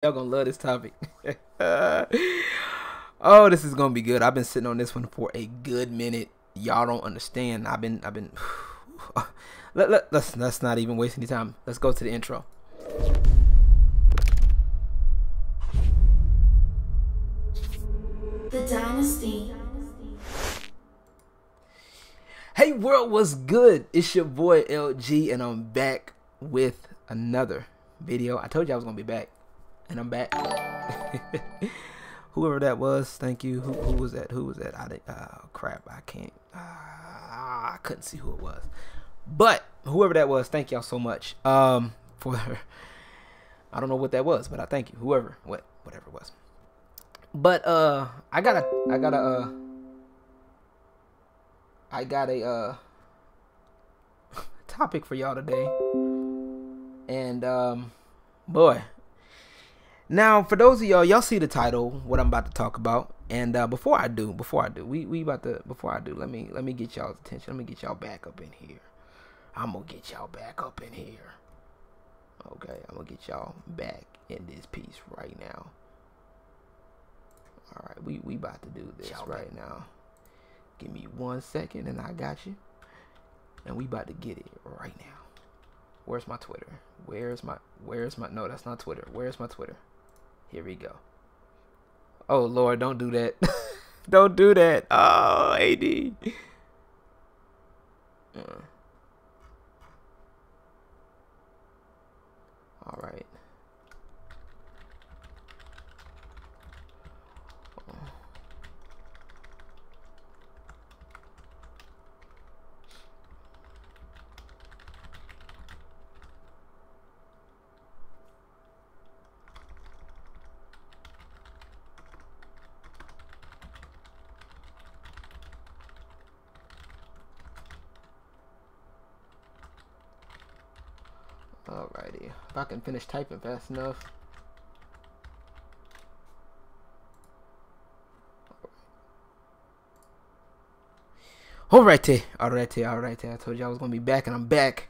Y'all gonna love this topic. Oh, this is gonna be good. I've been sitting on this one for a good minute. Y'all don't understand. I've been. Let's not even waste any time. Let's go to the intro. The Dynasty. Hey world, what's good? It's your boy LG, and I'm back with another video. I told you I was gonna be back, and I'm back. Whoever that was, thank you. Who was that? Who was that? Crap, I can't. I couldn't see who it was. But whoever that was, thank y'all so much. For I don't know what that was, but I thank you. Whatever it was. But I got a topic for y'all today. And boy. Now, for those of y'all see the title, what I'm about to talk about. And before I do, let me get y'all's attention. Let me get y'all back up in here. I'm gonna get y'all back up in here. Okay, I'm gonna get y'all back in this piece right now. All right, we about to do this right now. Give me 1 second, and I got you. And we about to get it right now. Where's my Twitter? Where's my? No, that's not Twitter. Where's my Twitter? Here we go. Oh Lord, don't do that. Don't do that. Oh, AD. All right. Alrighty, if I can finish typing fast enough. Alrighty. I told you I was gonna be back, and I'm back.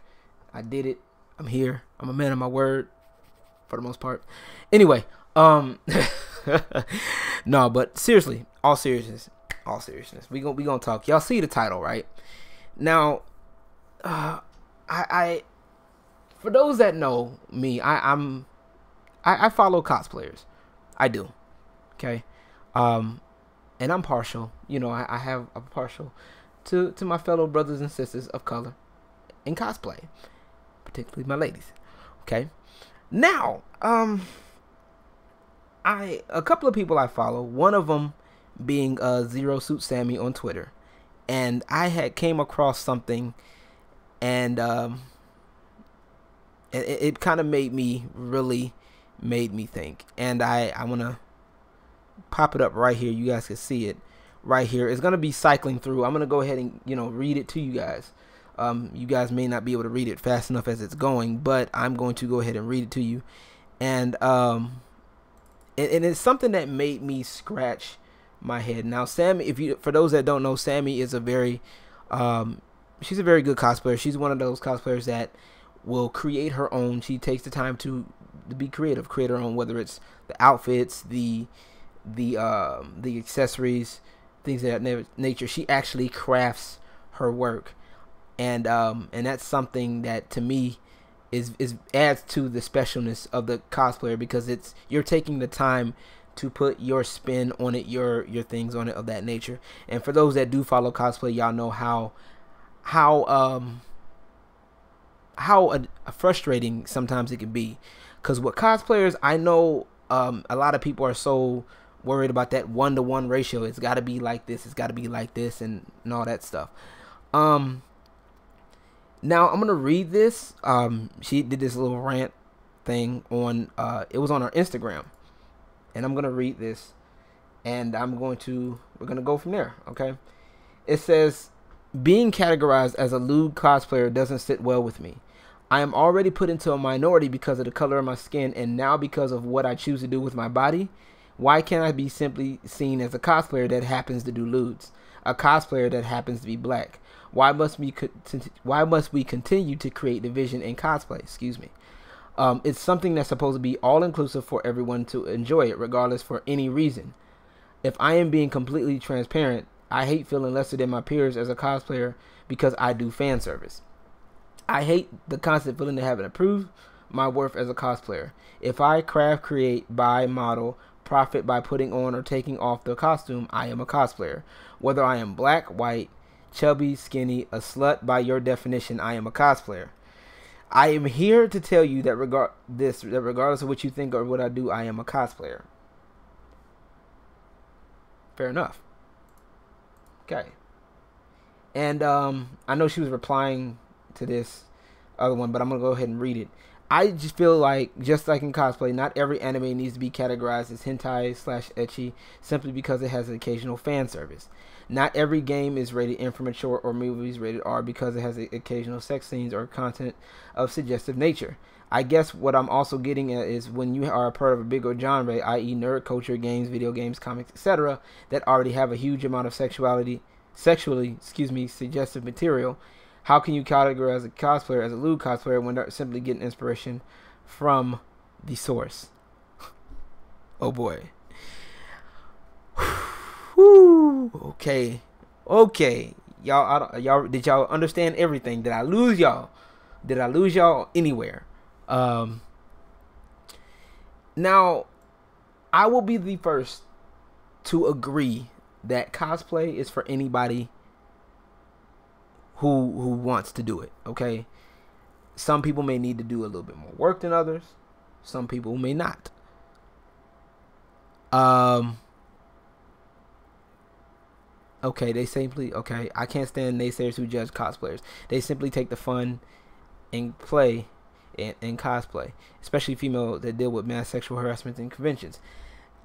I did it. I'm here. I'm a man of my word, for the most part. Anyway, no, but seriously, all seriousness, we gonna talk. Y'all see the title, right? Now, for those that know me, I follow cosplayers. I do. Okay. And I'm partial. You know, I have a partial to my fellow brothers and sisters of color in cosplay, particularly my ladies. Okay. Now, a couple of people I follow, one of them being Zero Suit Sammy on Twitter, and I had came across something, and it kind of made me think, and I want to pop it up right here. You guys can see it right here. It's going to be cycling through. I'm going to go ahead and read it to you guys. You guys may not be able to read it fast enough as it's going, but I'm going to go ahead and read it to you. And it's something that made me scratch my head. Now, Sammy, for those that don't know, Sammy is a very she's a very good cosplayer. She's one of those cosplayers that will create her own. She takes the time to be creative, create her own, whether it's the outfits, the accessories, things of that nature. She actually crafts her work, and that's something that to me is adds to the specialness of the cosplayer, because you're taking the time to put your spin on it, your things on it of that nature. And for those that do follow cosplay, y'all know how frustrating sometimes it can be, because with cosplayers, I know a lot of people are so worried about that 1-to-1 ratio. It's got to be like this, it's got to be like this, and all that stuff. Now I'm gonna read this. She did this little rant thing on it was on her Instagram, and I'm gonna read this, and we're gonna go from there. Okay, it says, being categorized as a lewd cosplayer doesn't sit well with me. I am already put into a minority because of the color of my skin, and now because of what I choose to do with my body. Why can't I be simply seen as a cosplayer that happens to do lewds? A cosplayer that happens to be black? Why must we continue to create division in cosplay? Excuse me. It's something that's supposed to be all inclusive for everyone to enjoy it, regardless for any reason. If I am being completely transparent, I hate feeling lesser than my peers as a cosplayer because I do fan service. I hate the constant feeling of having to prove my worth as a cosplayer. If I craft, create, buy, model, profit by putting on or taking off the costume, I am a cosplayer. Whether I am black, white, chubby, skinny, a slut, by your definition, I am a cosplayer. I am here to tell you that regardless of what you think or what I do, I am a cosplayer. Fair enough. Okay. And I know she was replying to this other one, but I'm going to go ahead and read it. I just feel like, just like in cosplay, not every anime needs to be categorized as hentai/ecchi simply because it has an occasional fan service. Not every game is rated M for mature or movies rated R because it has occasional sex scenes or content of suggestive nature. I guess what I'm also getting at is when you are a part of a bigger genre, i.e. nerd culture, games, video games, comics, etc., that already have a huge amount of sexually suggestive material, how can you categorize a cosplayer as a lewd cosplayer when they're simply getting inspiration from the source? Oh boy. Whew. Okay. Y'all, did y'all understand everything? Did I lose y'all? Did I lose y'all anywhere? Now, I will be the first to agree that cosplay is for anybody who wants to do it. Okay, some people may need to do a little bit more work than others. Some people may not. Okay, I can't stand naysayers who judge cosplayers. They simply take the fun and play in cosplay, especially females that deal with mass sexual harassment in conventions.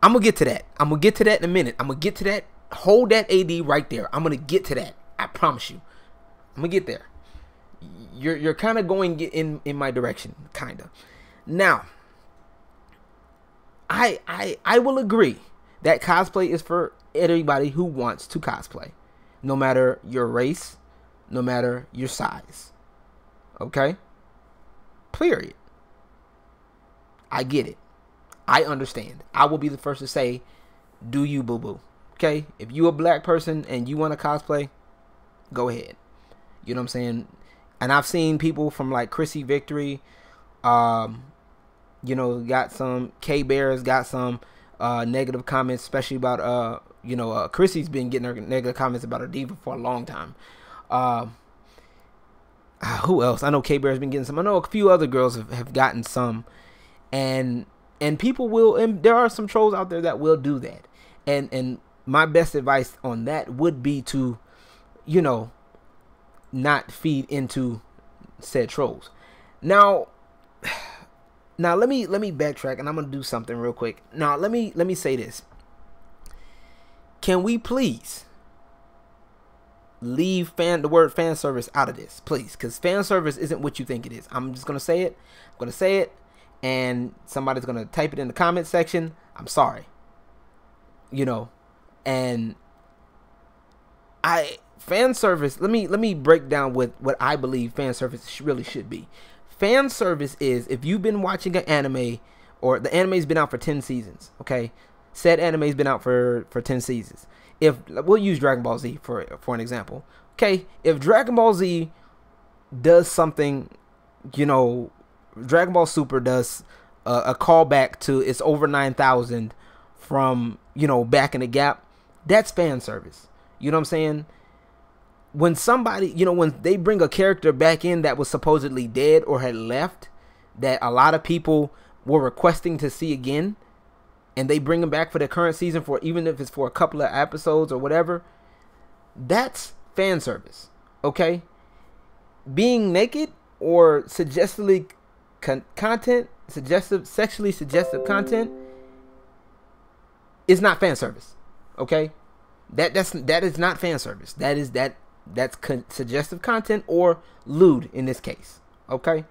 I'm gonna get to that. I'm gonna get to that in a minute. I'm gonna get to that. Hold that AD right there. I'm gonna get to that. I promise you. I'm gonna get there. You're kind of going in my direction, kind of. Now, I will agree that cosplay is for everybody who wants to cosplay, no matter your race, no matter your size. Okay? Period. I get it. I understand. I will be the first to say, do you, boo-boo. Okay? If you a black person and you want to cosplay, go ahead. You know what I'm saying? And I've seen people from like Chrissy Victory, you know, got some, K-Bears got some negative comments, especially about, Chrissy's been getting her negative comments about her diva for a long time. Who else? I know K-Bear's been getting some. I know a few other girls have gotten some. And people will, and there are some trolls out there that will do that. And my best advice on that would be to, you know, not feed into said trolls. Now let me backtrack, and I'm gonna do something real quick. Now let me say this. Can we please leave the word fan service out of this, please? Because fan service isn't what you think it is. I'm just gonna say it. I'm gonna say it, and somebody's gonna type it in the comment section. I'm sorry. You know, and fan service, let me break down what I believe fan service really should be. Fan service is if you've been watching an anime, or the anime's been out for 10 seasons, okay? Said anime's been out for 10 seasons. If we'll use Dragon Ball Z for an example. Okay, if Dragon Ball Z does something, you know, Dragon Ball Super does a callback to it's over 9,000 from, you know, back in the gap, that's fan service. You know what I'm saying? When somebody, you know, when they bring a character back in that was supposedly dead or had left, that a lot of people were requesting to see again, and they bring them back for the current season, for even if it's for a couple of episodes or whatever, that's fan service. Okay? Being naked or suggestively sexually suggestive content is not fan service. Okay? That is not fan service. That's suggestive content, or lewd in this case. Okay?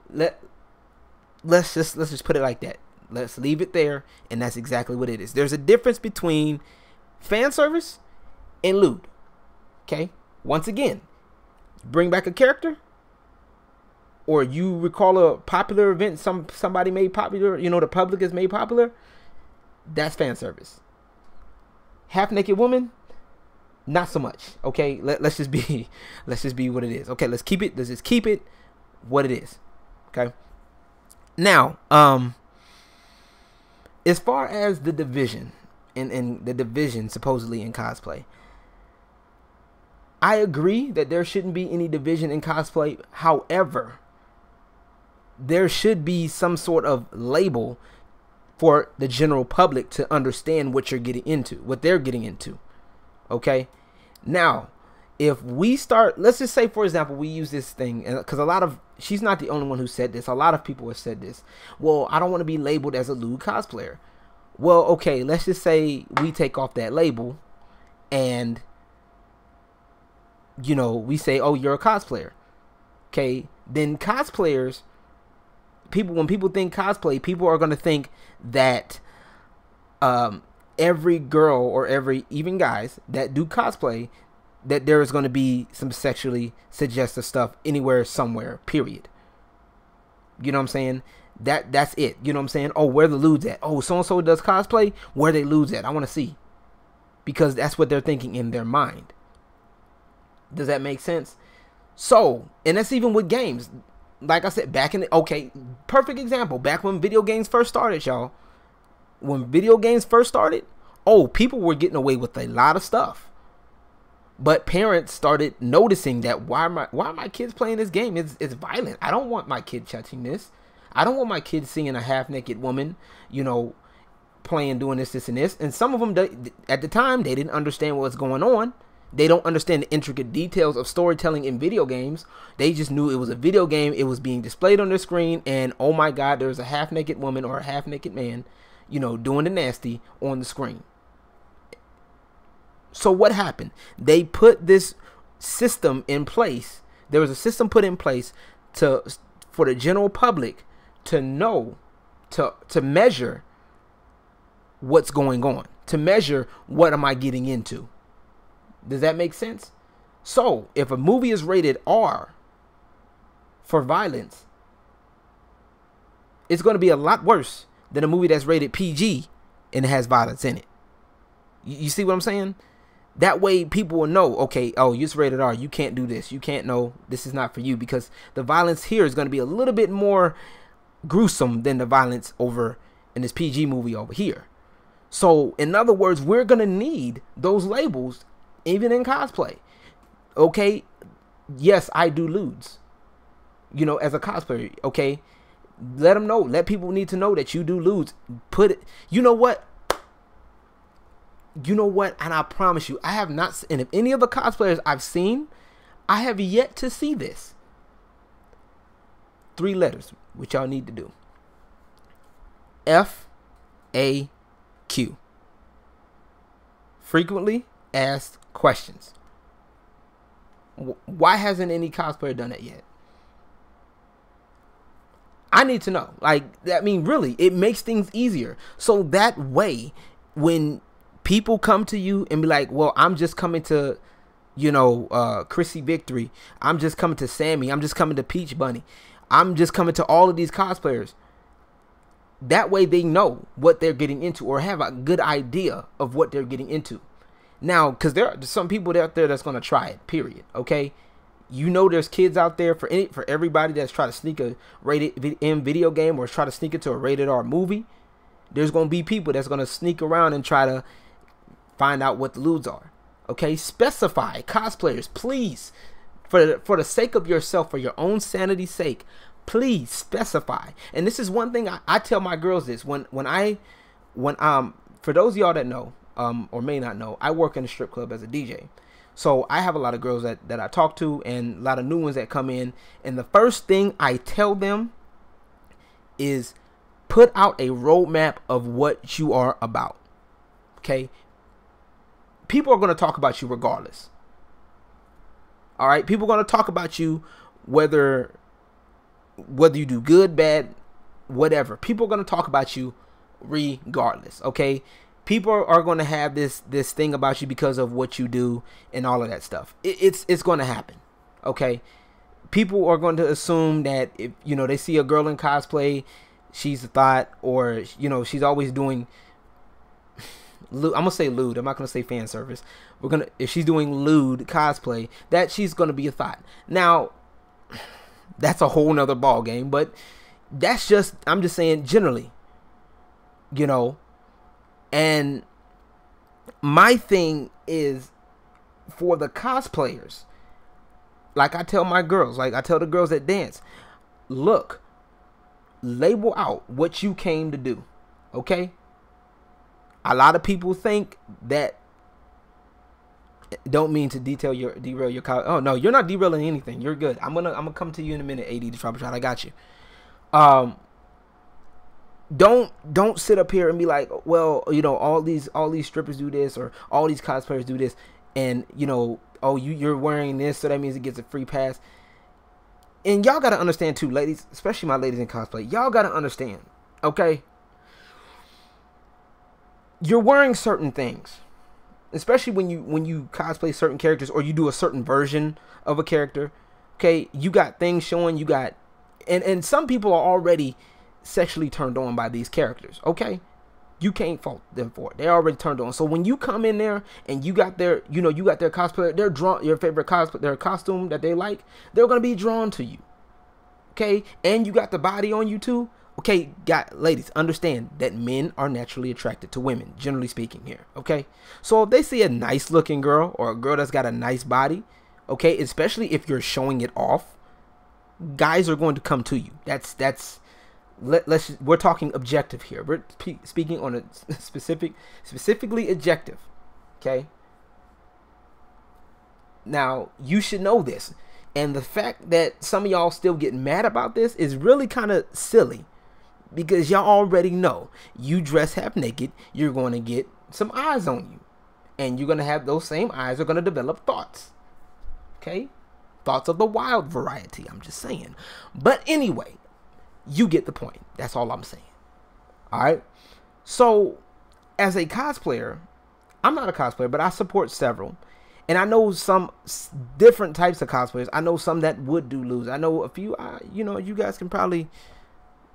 Let's just put it like that. Let's leave it there, and that's exactly what it is. There's a difference between fan service and lewd. Okay? Once again, bring back a character, or you recall a popular event somebody made popular, you know, the public has made popular, that's fan service. Half naked woman, not so much. Okay, let's just be what it is. Okay, let's just keep it what it is. Okay. Now, as far as the division and the division supposedly in cosplay, I agree that there shouldn't be any division in cosplay. However, there should be some sort of label for the general public to understand what you're getting into, what they're getting into. Okay. Now, if we start, let's just say, for example, we use this thing, because she's not the only one who said this. A lot of people have said this. Well, I don't want to be labeled as a lewd cosplayer. Well, okay, let's just say we take off that label and, you know, we say, oh, you're a cosplayer. Okay, then cosplayers, when people think cosplay, people are going to think that every girl or even guys that do cosplay, that there is going to be some sexually suggestive stuff anywhere, somewhere, period. You know what I'm saying? That's it. You know what I'm saying? Oh, where the lewds at? Oh, so-and-so does cosplay? Where they lewds at? I want to see. Because that's what they're thinking in their mind. Does that make sense? So, and that's even with games. Like I said, perfect example. Back when video games first started, y'all. When video games first started, oh, people were getting away with a lot of stuff. But parents started noticing that why are my kids playing this game? It's violent. I don't want my kid touching this. I don't want my kids seeing a half-naked woman, you know, doing this, and this. And some of them, at the time, they didn't understand what's going on. They don't understand the intricate details of storytelling in video games. They just knew it was a video game. It was being displayed on their screen. And, oh, my God, there's a half-naked woman or a half-naked man, you know, doing the nasty on the screen. So what happened? They put this system in place. There was a system put in place for the general public to know, to measure what's going on, to measure what am I getting into. Does that make sense? So if a movie is rated R for violence, it's going to be a lot worse than a movie that's rated PG and it has violence in it. You see what I'm saying? That way people will know, okay, oh, it's rated R. You can't do this. You can't know this is not for you, because the violence here is going to be a little bit more gruesome than the violence over in this PG movie over here. So in other words, we're going to need those labels even in cosplay. Okay, yes, I do lewds, you know, as a cosplayer. Okay, let them know. Let people need to know that you do lewds. Put it, you know what? And I promise you, I have not, and if any of the cosplayers I've seen, I have yet to see this. 3 letters, which y'all need to do. FAQ. Frequently asked questions. Why hasn't any cosplayer done that yet? I need to know. Like, I mean, really, it makes things easier. So that way, when people come to you and be like, well, I'm just coming to, you know, Chrissy Victory. I'm just coming to Sammy. I'm just coming to Peach Bunny. I'm just coming to all of these cosplayers. That way they know what they're getting into, or have a good idea of what they're getting into. Now, because there are some people out there that's going to try it, period. Okay? You know there's kids out there for everybody that's trying to sneak a rated M video game or try to sneak into a rated R movie. There's going to be people that's going to sneak around and try to find out what the lewds are. Okay? Specify, cosplayers, please, for the sake of yourself, for your own sanity's sake, please specify. And this is one thing I tell my girls this. When for those of y'all that know, or may not know, I work in a strip club as a DJ. So I have a lot of girls that I talk to, and a lot of new ones that come in. And the first thing I tell them is put out a roadmap of what you are about. Okay? People are going to talk about you regardless. All right? People are going to talk about you whether you do good, bad, whatever. People are going to talk about you regardless. Okay? People are going to have this thing about you because of what you do and all of that stuff. It's going to happen. Okay? people are going to assume that if, you know, they see a girl in cosplay, she's a thought, or, you know, she's always doing, I'm gonna say lewd, I'm not gonna say fan service. If she's doing lewd cosplay, that she's gonna be a thought. Now, that's a whole nother ball game, but that's just, I'm just saying generally, you know. And my thing is, for the cosplayers, like I tell my girls, like I tell the girls that dance, look, label out what you came to do, okay? A lot of people think that, don't mean to derail your oh no, you're not derailing anything. You're good. I'm gonna come to you in a minute, AD the Troubleshot. I got you. Don't sit up here and be like, well, you know, all these strippers do this, or all these cosplayers do this, and, you know, oh, you're wearing this, so that means it gets a free pass. And y'all gotta understand too, ladies, especially my ladies in cosplay, y'all gotta understand, okay? You're wearing certain things, especially when you cosplay certain characters, or you do a certain version of a character. Okay, you got things showing, you got, and some people are already sexually turned on by these characters. Okay, you can't fault them for it. They're already turned on. So when you come in there and you got their, you know, you got their cosplay, they're drawn, your favorite cosplay, their costume that they like, they're gonna be drawn to you. Okay, and you got the body on you too. Okay, ladies, understand that men are naturally attracted to women, generally speaking here, okay? So if they see a nice looking girl, or a girl that's got a nice body, okay, especially if you're showing it off, guys are going to come to you. We're talking objective here. We're speaking on a specifically objective, okay? Now, you should know this. And the fact that some of y'all still get mad about this is really kind of silly. Because y'all already know, you dress half naked, you're going to get some eyes on you. And you're going to have, those same eyes are going to develop thoughts. Okay? Thoughts of the wild variety, I'm just saying. But anyway, you get the point. That's all I'm saying. Alright? So, as a cosplayer, I'm not a cosplayer, but I support several. And I know some different types of cosplayers. I know some that would do lewds. I know a few, you know, you guys can probably...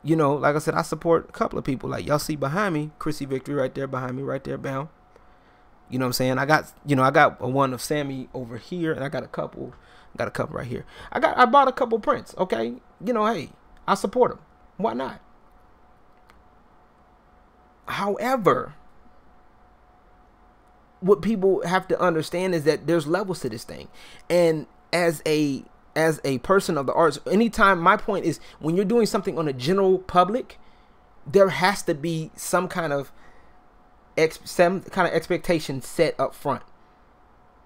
You know, like I said, I support a couple of people. Like y'all see behind me, Chrissy Victory right there behind me, right there, bound. You know what I'm saying? I got a one of Sammy over here, and I got a couple right here. I bought a couple prints. Okay, you know, hey, I support them. Why not? However, what people have to understand is that there's levels to this thing, and as a person of the arts, anytime, my point is, when you're doing something on a general public, there has to be some kind of expectation set up front.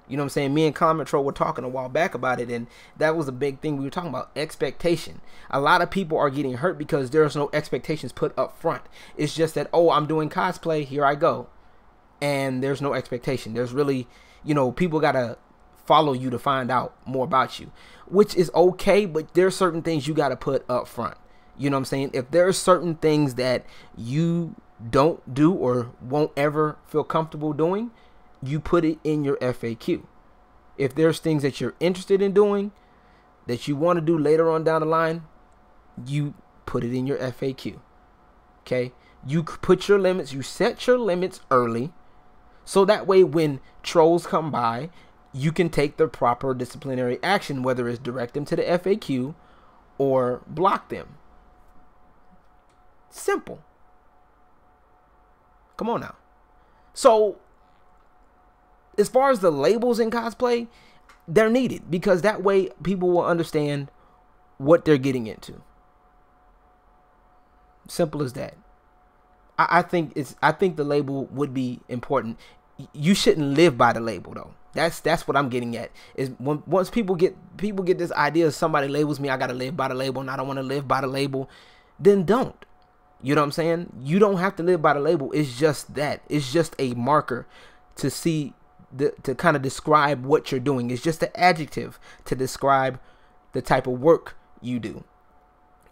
You know what I'm saying? Me and Control were talking a while back about it, and that was a big thing we were talking about, expectation. A lot of people are getting hurt because there's no expectations put up front. It's just that, oh, I'm doing cosplay, here I go. And there's no expectation. There's really, you know, people gotta follow you to find out more about you, which is okay, but there's certain things you got to put up front. You know what I'm saying? If there are certain things that you don't do or won't ever feel comfortable doing, you put it in your FAQ. If there's things that you're interested in doing that you want to do later on down the line, you put it in your FAQ. Okay? You put your limits, you set your limits early, so that way when trolls come by, you can take the proper disciplinary action, whether it's direct them to the FAQ or block them. Simple. Come on now. So, as far as the labels in cosplay, they're needed, because that way people will understand what they're getting into. Simple as that. I think the label would be important. You shouldn't live by the label though. That's what I'm getting at. Is once people get this idea of somebody labels me, I gotta live by the label, and I don't want to live by the label, then don't. You know what I'm saying? You don't have to live by the label. It's just that. It's just a marker to see to kind of describe what you're doing. It's just an adjective to describe the type of work you do.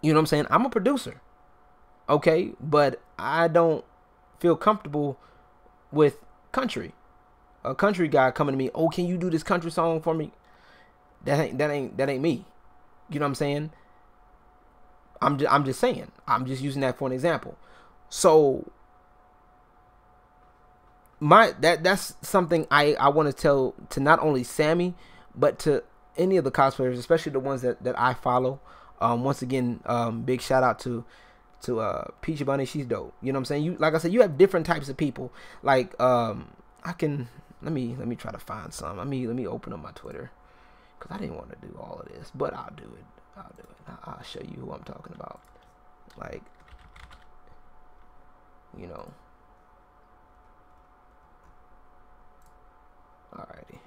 You know what I'm saying? I'm a producer. Okay, but I don't feel comfortable with country. A country guy coming to me, oh, can you do this country song for me? That ain't me. You know what I'm saying? I'm just saying. I'm just using that for an example. So that's something I want to tell to not only Sammy, but to any of the cosplayers, especially the ones that I follow. Once again, big shout out to Peach Bunny. She's dope. You know what I'm saying? You, like I said, you have different types of people. Like I can let me try to find some. Let me open up my Twitter, because I didn't want to do all of this, but I'll do it. I'll show you who I'm talking about. Like, you know. Alrighty,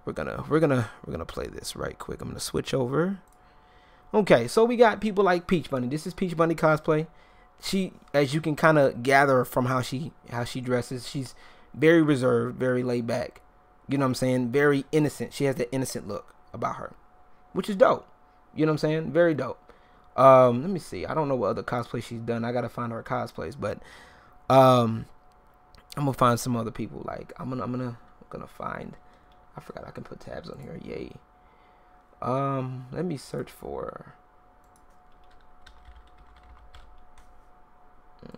we're gonna play this right quick. I'm gonna switch over. Okay, so we got people like Peach Bunny. This is Peach Bunny cosplay. She, as you can kind of gather from how she dresses, she's very reserved, very laid back. You know what I'm saying? Very innocent. She has that innocent look about her, which is dope. You know what I'm saying? Very dope. Let me see. I don't know what other cosplay she's done. I gotta find her cosplays, but I'm gonna find some other people. Like I'm gonna find. I forgot I can put tabs on here. Yay. Let me search for.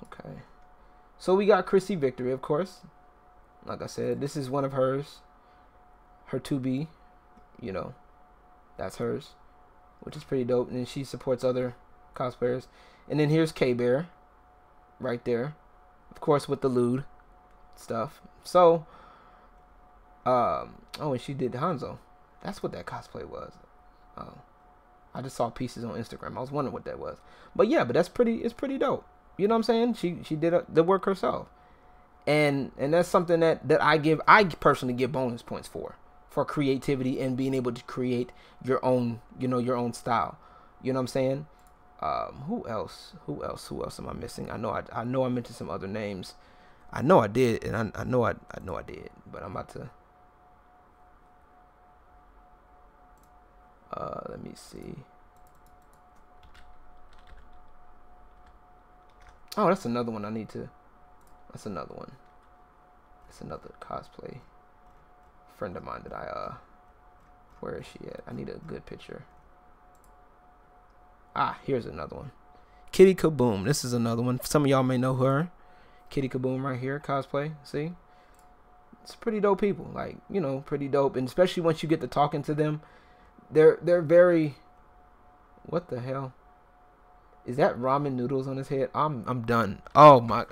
Okay. So we got Chrissy Victory, of course. Like I said, this is one of hers. Her 2B, you know, that's hers, which is pretty dope. And then she supports other cosplayers. And then here's K-Bear, right there, of course, with the lewd stuff. So, oh, and she did Hanzo. That's what that cosplay was. Oh, I just saw pieces on Instagram. I was wondering what that was. But yeah, but it's pretty dope. You know what I'm saying? She did the work herself. And that's something that I personally give bonus points for creativity and being able to create your own, you know, your own style. You know what I'm saying? Who else am I missing? I know I mentioned some other names. I know I did, and I know I did, but I'm about to let me see. Oh, that's another one I need to. That's another one. It's another cosplay friend of mine that where is she at? I need a good picture. Ah, here's another one. Kitty Kaboom. This is another one. Some of y'all may know her. Kitty Kaboom right here, cosplay. See? It's pretty dope people. Like, you know, pretty dope. And especially once you get to talking to them, they're very. What the hell? Is that ramen noodles on his head? I'm done. Oh my.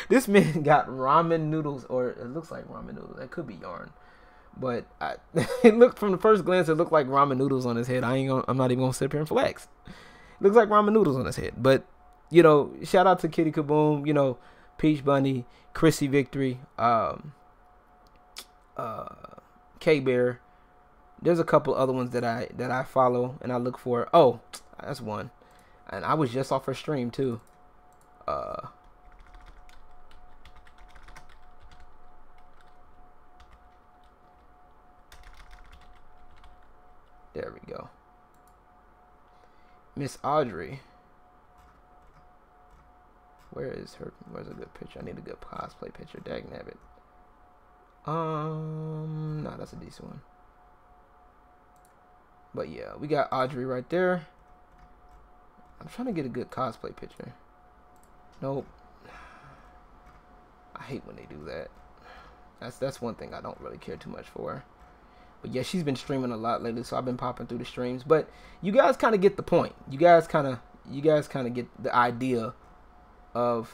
This man got ramen noodles, or it looks like ramen noodles. That could be yarn, but it looked, from the first glance, it looked like ramen noodles on his head. I'm not even gonna sit here and flex. It looks like ramen noodles on his head. But you know, shout out to Kitty Kaboom. You know, Peach Bunny, Chrissy Victory, K-Bear. There's a couple other ones that I follow and I look for. Oh, that's one, and I was just off her stream too. There we go. Miss Audrey. Where's a good picture? I need a good cosplay picture. Dagnabbit. No, that's a decent one. But yeah, we got Audrey right there. I'm trying to get a good cosplay picture. Nope. I hate when they do that. That's one thing I don't really care too much for. But yeah, she's been streaming a lot lately, so I've been popping through the streams. But you guys kind of get the point. You guys kind of get the idea of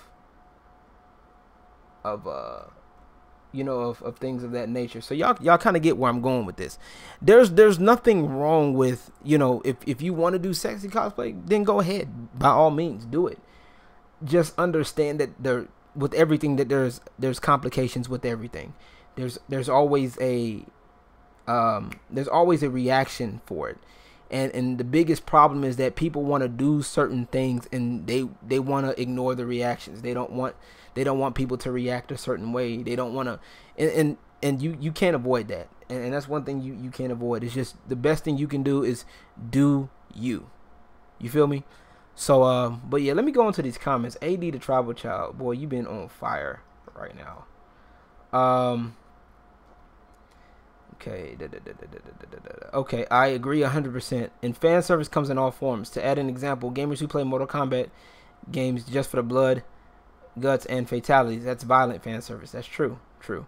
you know, of things of that nature. So y'all kind of get where I'm going with this. There's nothing wrong with, you know, if you want to do sexy cosplay, then go ahead, by all means, do it. Just understand that with everything, that there's complications with everything. There's always a reaction for it, and the biggest problem is that people want to do certain things and they want to ignore the reactions. They don't want people to react a certain way. They don't want to, and you can't avoid that, and that's one thing you can't avoid. It's just the best thing you can do is do you feel me? So but yeah, let me go into these comments. AD the Tribal Child, boy, you been on fire right now. Okay. Okay, I agree 100%. And fan service comes in all forms. To add an example, gamers who play Mortal Kombat games just for the blood, guts, and fatalities. That's violent fan service. That's true. True.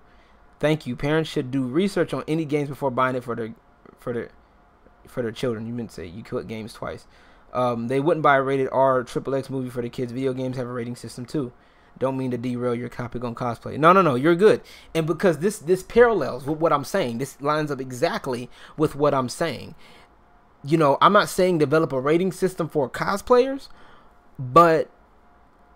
Thank you. Parents should do research on any games before buying it for their children. You meant to say you quit games twice. They wouldn't buy a rated R XXX movie for the kids. Video games have a rating system too. Don't mean to derail your topic on cosplay. No, you're good. And because this parallels with what I'm saying, this lines up exactly with what I'm saying. You know, I'm not saying develop a rating system for cosplayers, but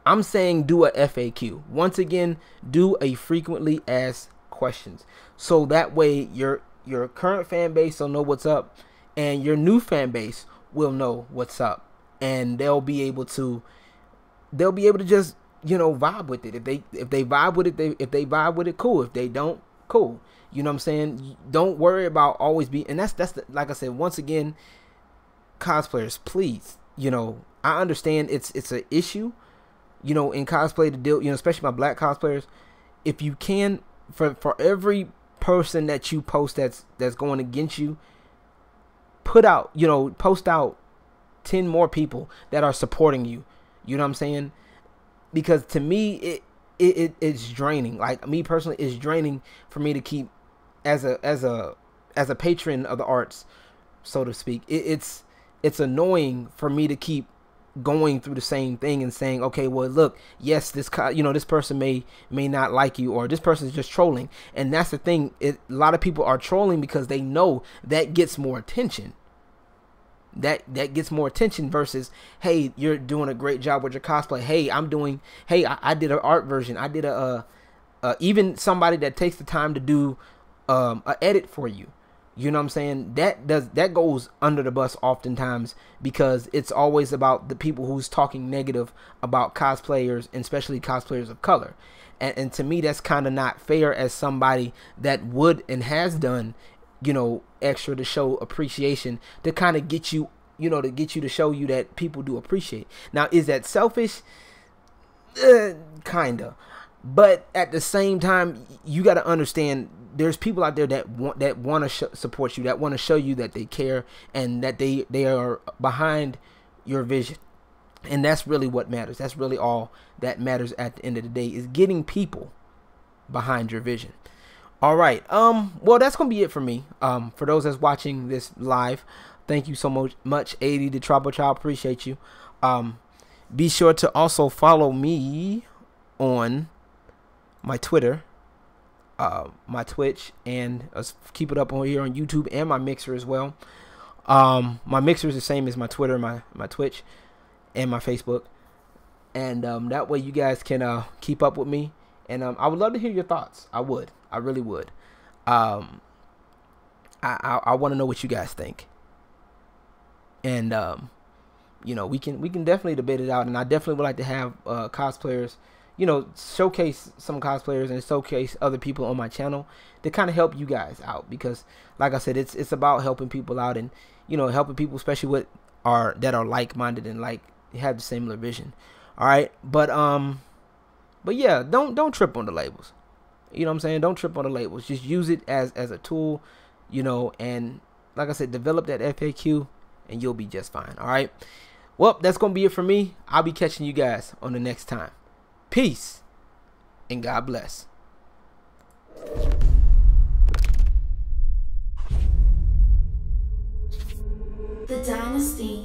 I'm saying do a FAQ. Once again, do a frequently asked questions. So that way your current fan base will know what's up, and your new fan base will know what's up, and they'll be able to just, you know, vibe with it. If they vibe with it, if they vibe with it, cool. If they don't, cool. You know what I'm saying? Don't worry about always be, and that's like I said, once again, cosplayers, please, you know, I understand it's an issue, you know, in cosplay to deal, you know, especially my black cosplayers. If you can, for every person that you post that's going against you, post out 10 more people that are supporting you. You know what I'm saying? Because to me, it's draining. Like, me personally, it's draining for me to keep as a patron of the arts, so to speak. It's annoying for me to keep going through the same thing and saying, okay, well, look, yes, this person may not like you, or this person is just trolling. And that's the thing. A lot of people are trolling because they know that gets more attention. That gets more attention versus, hey, you're doing a great job with your cosplay. Hey, I did an art version. I did even somebody that takes the time to do a edit for you. You know what I'm saying? That goes under the bus oftentimes, because it's always about the people who's talking negative about cosplayers, and especially cosplayers of color. And to me, that's kind of not fair, as somebody that would and has done, you know, extra to show appreciation, to kind of get you, you know, to show you that people do appreciate. Now, is that selfish? Kinda. But at the same time, you got to understand, there's people out there that want to support you, that want to show you that they care, and that they are behind your vision. And that's really what matters. That's really all that matters at the end of the day, is getting people behind your vision. All right. Well, that's going to be it for me. For those that's watching this live, thank you so much. 80 the Trouble Child, appreciate you. Be sure to also follow me on my Twitter, my Twitch, and keep it up on here on YouTube, and my Mixer as well. My Mixer is the same as my Twitter, my Twitch, and my Facebook. And that way you guys can keep up with me. And I would love to hear your thoughts. I really would. I want to know what you guys think. And you know, we can definitely debate it out. And I definitely would like to have cosplayers, you know, showcase some cosplayers and showcase other people on my channel to kind of help you guys out. Because, like I said, it's about helping people out, and, you know, helping people, especially that are like-minded and have the similar vision. All right, but yeah, don't trip on the labels. You know what I'm saying? Don't trip on the labels. Just use it as a tool, you know, and like I said, develop that FAQ and you'll be just fine. All right. Well, that's going to be it for me. I'll be catching you guys on the next time. Peace and God bless. The Dynasty